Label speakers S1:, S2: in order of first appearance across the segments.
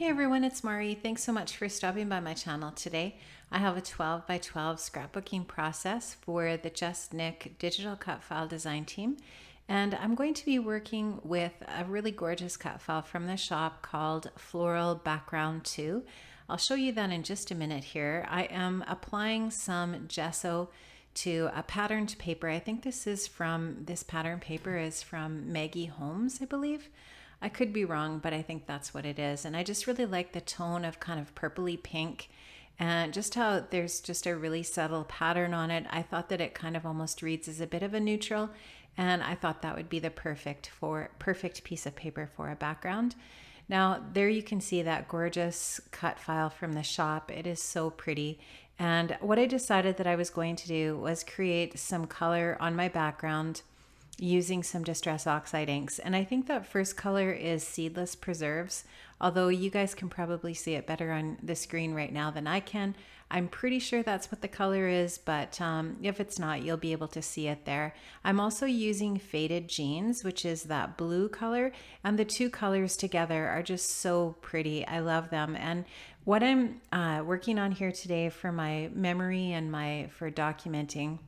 S1: Hey everyone, it's Mari. Thanks so much for stopping by my channel today. I have a 12 by 12 scrapbooking process for the JustNick digital cut file design team. And I'm going to be working with a really gorgeous cut file from the shop called Floral Background 2. I'll show you that in just a minute here. I am applying some gesso to a patterned paper. I think this pattern paper is from Maggie Holmes, I believe. I could be wrong, but I think that's what it is. And I just really like the tone of kind of purpley pink and just how there's just a really subtle pattern on it. I thought that it kind of almost reads as a bit of a neutral, and I thought that would be the perfect piece of paper for a background. Now there you can see that gorgeous cut file from the shop. It is so pretty. And what I decided that I was going to do was create some color on my background using some Distress Oxide inks. And I think that first color is Seedless Preserves, although you guys can probably see it better on the screen right now than I can. I'm pretty sure that's what the color is, but if it's not, you'll be able to see it there. I'm also using Faded Jeans, which is that blue color, and the two colors together are just so pretty. I love them. And what I'm working on here today for my memory and for documenting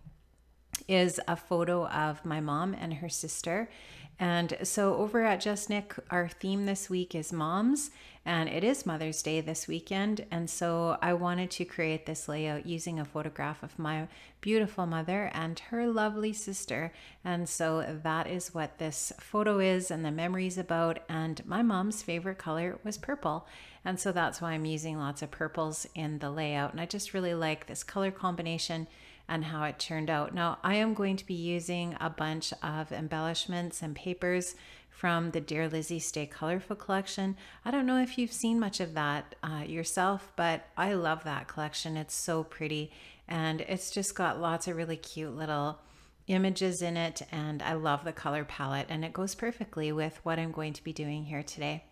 S1: is a photo of my mom and her sister. And so over at JustNick, our theme this week is moms, and it is Mother's Day this weekend. And so I wanted to create this layout using a photograph of my beautiful mother and her lovely sister. And so that is what this photo is and the memories about. And my mom's favorite color was purple. And so that's why I'm using lots of purples in the layout. And I just really like this color combination and how it turned out. Now I am going to be using a bunch of embellishments and papers from the Dear Lizzie Stay Colorful collection. I don't know if you've seen much of that yourself, but I love that collection. It's so pretty, and it's just got lots of really cute little images in it, and I love the color palette, and it goes perfectly with what I'm going to be doing here today.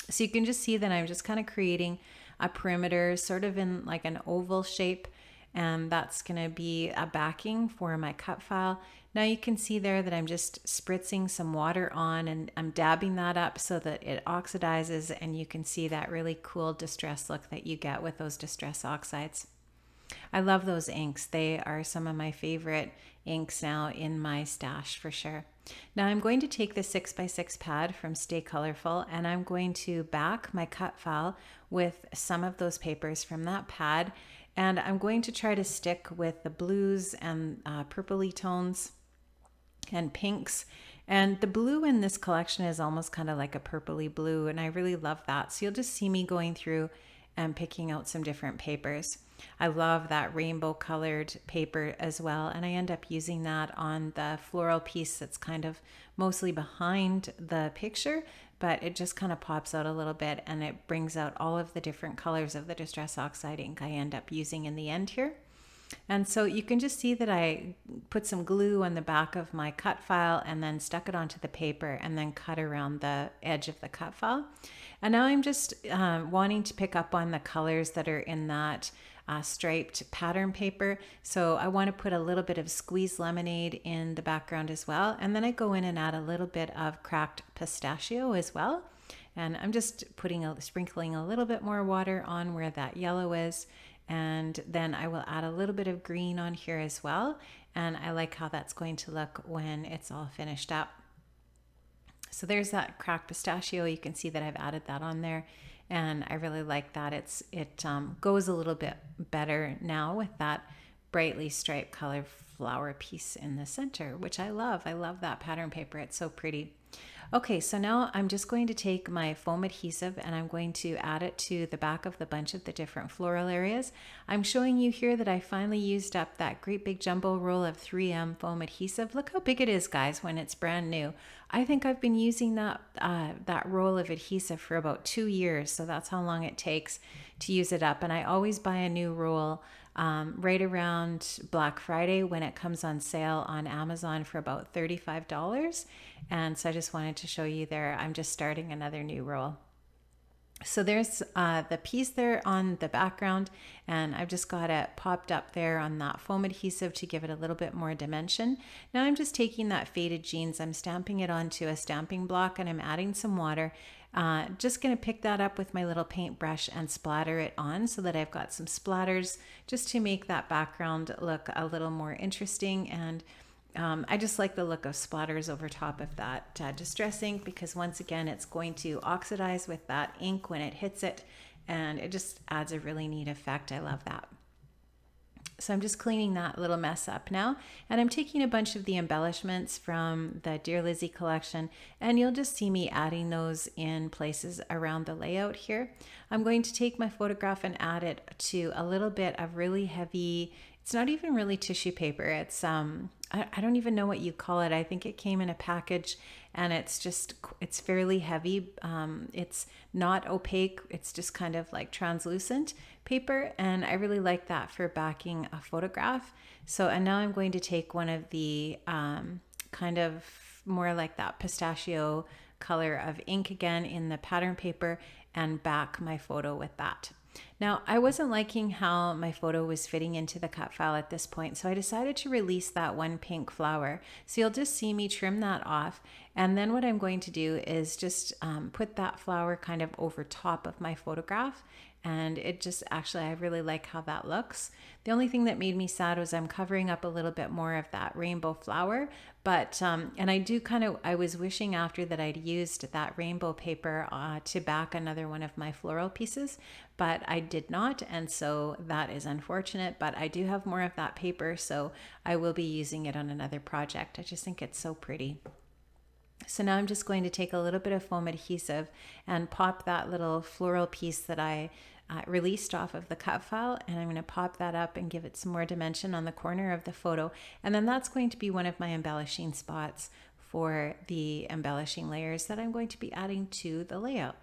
S1: So you can just see that I'm just kind of creating a perimeter sort of in like an oval shape, and that's going to be a backing for my cut file. Now you can see there that I'm just spritzing some water on, and I'm dabbing that up so that it oxidizes, and you can see that really cool distress look that you get with those Distress Oxides. I love those inks. They are some of my favorite inks now in my stash for sure. Now I'm going to take the 6x6 pad from Stay Colorful, and I'm going to back my cut file with some of those papers from that pad. And I'm going to try to stick with the blues and purpley tones and pinks. And the blue in this collection is almost kind of like a purpley blue, and I really love that. So you'll just see me going through and picking out some different papers. I love that rainbow colored paper as well, and I end up using that on the floral piece that's kind of mostly behind the picture, but it just kind of pops out a little bit, and it brings out all of the different colors of the Distress Oxide ink I end up using in the end here. And so you can just see that I put some glue on the back of my cut file and then stuck it onto the paper and then cut around the edge of the cut file. And now I'm just wanting to pick up on the colors that are in that striped pattern paper. So I want to put a little bit of squeezed lemonade in the background as well. And then I go in and add a little bit of cracked pistachio as well. And I'm just sprinkling a little bit more water on where that yellow is. And then I will add a little bit of green on here as well. And I like how that's going to look when it's all finished up. So there's that cracked pistachio. You can see that I've added that on there, and I really like that. It goes a little bit better now with that brightly striped color flower piece in the center, which I love. I love that pattern paper. It's so pretty. Okay, so now I'm just going to take my foam adhesive and I'm going to add it to the back of the bunch of the different floral areas. I'm showing you here that I finally used up that great big jumbo roll of 3M foam adhesive. Look how big it is, guys, when it's brand new. I think I've been using that roll of adhesive for about 2 years, so that's how long it takes to use it up. And I always buy a new roll right around Black Friday when it comes on sale on Amazon for about $35. And so I just wanted to show you there, I'm just starting another new roll. So there's the piece there on the background, and I've just got it popped up there on that foam adhesive to give it a little bit more dimension. Now I'm just taking that Faded Jeans, I'm stamping it onto a stamping block, and I'm adding some water, Just going to pick that up with my little paintbrush and splatter it on so that I've got some splatters just to make that background look a little more interesting. And I just like the look of splatters over top of that distress ink, because once again, it's going to oxidize with that ink when it hits it, and it just adds a really neat effect. I love that. So I'm just cleaning that little mess up now, and I'm taking a bunch of the embellishments from the Dear Lizzie collection, and you'll just see me adding those in places around the layout here. I'm going to take my photograph and add it to a little bit of really heavy, it's not even really tissue paper, it's I don't even know what you call it. I think it came in a package, and it's fairly heavy. It's not opaque. It's just kind of like translucent paper. And I really like that for backing a photograph. So, and now I'm going to take one of the kind of more like that pistachio color of ink again in the pattern paper and back my photo with that. Now, I wasn't liking how my photo was fitting into the cut file at this point, so I decided to release that one pink flower. So you'll just see me trim that off, and then what I'm going to do is just put that flower kind of over top of my photograph, and it just actually, I really like how that looks. The only thing that made me sad was I'm covering up a little bit more of that rainbow flower, but and I was wishing after that I'd used that rainbow paper to back another one of my floral pieces, but I did not, and so that is unfortunate. But I do have more of that paper, so I will be using it on another project. I just think it's so pretty. So now I'm just going to take a little bit of foam adhesive and pop that little floral piece that I released off of the cut file, and I'm going to pop that up and give it some more dimension on the corner of the photo, and then that's going to be one of my embellishing spots for the embellishing layers that I'm going to be adding to the layout.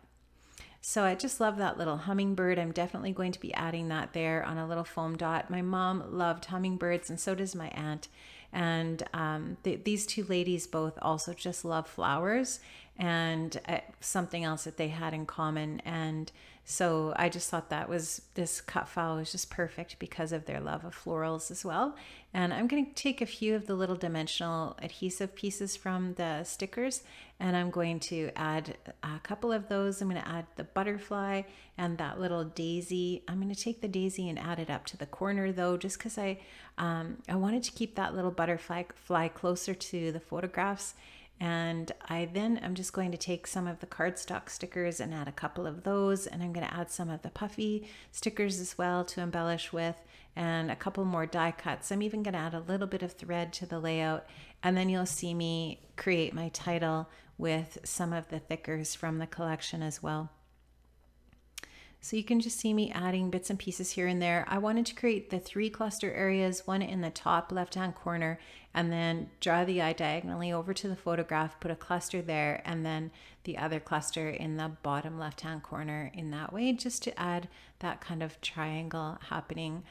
S1: So I just love that little hummingbird. I'm definitely going to be adding that there on a little foam dot. My mom loved hummingbirds, and so does my aunt. And these two ladies both also just love flowers, and something else that they had in common. And so I just thought this cut file was just perfect because of their love of florals as well. And I'm going to take a few of the little dimensional adhesive pieces from the stickers, and I'm going to add a couple of those. I'm going to add the butterfly and that little daisy. I'm going to take the daisy and add it up to the corner though, just because I wanted to keep that little butterfly closer to the photographs. And I'm just going to take some of the cardstock stickers and add a couple of those, and I'm going to add some of the puffy stickers as well to embellish with, and a couple more die cuts. I'm even going to add a little bit of thread to the layout, and then you'll see me create my title with some of the thickers from the collection as well. So you can just see me adding bits and pieces here and there. I wanted to create the 3 cluster areas, one in the top left-hand corner, and then draw the eye diagonally over to the photograph, put a cluster there, and then the other cluster in the bottom left-hand corner in that way, just to add that kind of triangle happening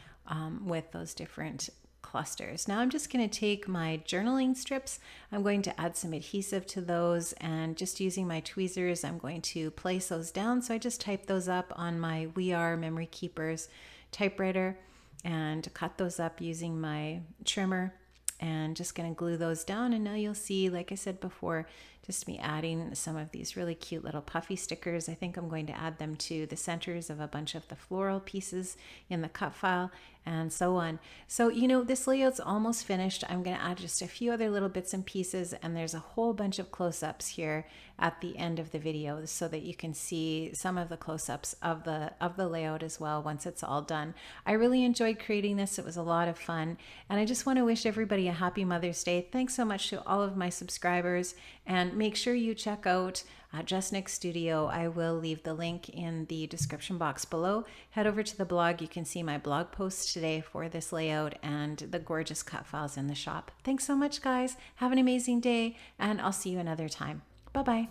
S1: with those different clusters. Now I'm just going to take my journaling strips. I'm going to add some adhesive to those, and just using my tweezers, I'm going to place those down. So I just type those up on my We Are Memory Keepers typewriter and cut those up using my trimmer, and just going to glue those down. And now you'll see, like I said before, just me adding some of these really cute little puffy stickers. I think I'm going to add them to the centers of a bunch of the floral pieces in the cut file, and so on. So, you know, this layout's almost finished. I'm going to add just a few other little bits and pieces, and there's a whole bunch of close-ups here at the end of the video so that you can see some of the close-ups of the layout as well once it's all done. I really enjoyed creating this. It was a lot of fun, and I just want to wish everybody a happy Mother's Day. Thanks so much to all of my subscribers, and make sure you check out JustNick Studio. I will leave the link in the description box below. Head over to the blog. You can see my blog post today for this layout and the gorgeous cut files in the shop. Thanks so much, guys. Have an amazing day, and I'll see you another time. Bye-bye.